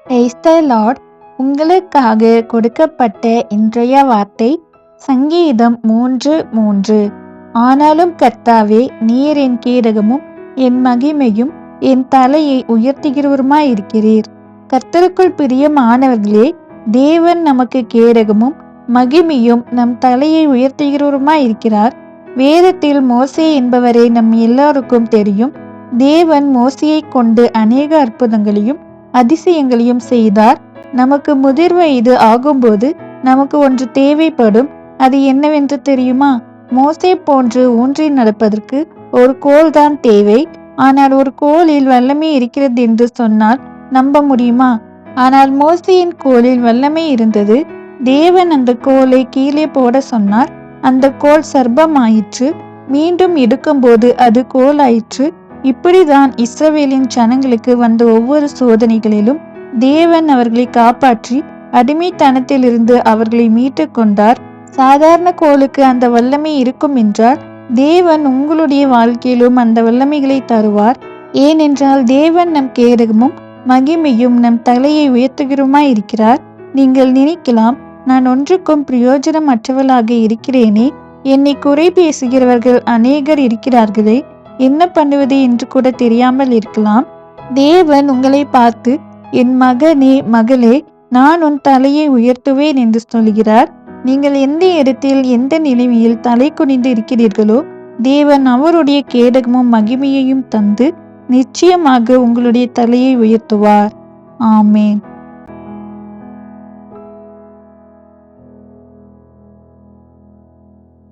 Praise the Lord. உங்களுக்காக கொடுக்கப்பட்ட இன்றைய வார்த்தை சங்கீதம் 3:3. ஆனாலும் கர்த்தாவே, நீர் என் கேடகமும் என் மகிமையும் என் தலையை உயர்த்துகிறவருமாயிருக்கிறீர். கர்த்தருக்குள் பிரியமானவர்களே, தேவன் நமக்கு கேடகமும் மகிமையும் நம் தலையை உயர்த்துகிறவருமாயிருக்கிறார். வேதத்தில் மோசே என்பவரை நம் எல்லாருக்கும் தெரியும். தேவன் மோசேயை கொண்டு அநேக அற்புதங்களையும் அதிசயங்களையும் செய்தார். நமக்கு முதிர் வயது ஆகும்போது நமக்கு ஒன்று தேவைப்படும். அது என்னவென்று தெரியுமா? மோசே போன்று ஊன்றி நடப்பதற்கு ஒரு கோல் தான் தேவை. ஆனால் ஒரு கோலில் வல்லமை இருக்கிறது என்று சொன்னால் நம்ப முடியுமா? ஆனால் மோசேயின் கோலில் வல்லமை இருந்தது. தேவன் அந்த கோலை கீழே போட சொன்னார். அந்த கோல் சர்ப்பமாயிற்று. மீண்டும் எடுக்கும்போது அது கோல் ஆயிற்று. இப்படிதான் இஸ்ரவேலின் ஜனங்களுக்கு வந்த ஒவ்வொரு சோதனைகளிலும் தேவன் அவர்களை காப்பாற்றி அடிமைத்தனத்திலிருந்து அவர்களை மீட்டு கொண்டார். சாதாரண கோலுக்கு அந்த வல்லமை இருக்கும் என்றால் தேவன் உங்களுடைய வாழ்க்கையிலும் அந்த வல்லமைகளை தருவார். ஏனென்றால் தேவன் நம் கேடகமும் மகிமையும் நம் தலையை உயர்த்துகிறோமாய் இருக்கிறார். நீங்கள் நினைக்கலாம், நான் ஒன்றுக்கும் பிரயோஜனமற்றவளாக இருக்கிறேனே, என்னை குறை பேசுகிறவர்கள் அநேகர் இருக்கிறார்களே, என்ன பண்ணுவது என்று கூட தெரியாமல் இருக்கலாம். தேவன் உங்களை பார்த்து, என் மகனே மகளே, நான் உன் தலையை உயர்த்துவேன் என்று சொல்கிறார். நீங்கள் எந்த இடத்தில் எந்த நிலைமையில் தலை குனிந்து இருக்கிறீர்களோ, தேவன் அவருடைய கேடகமும் மகிமையையும் தந்து நிச்சயமாக உங்களுடைய தலையை உயர்த்துவார். ஆமேன்.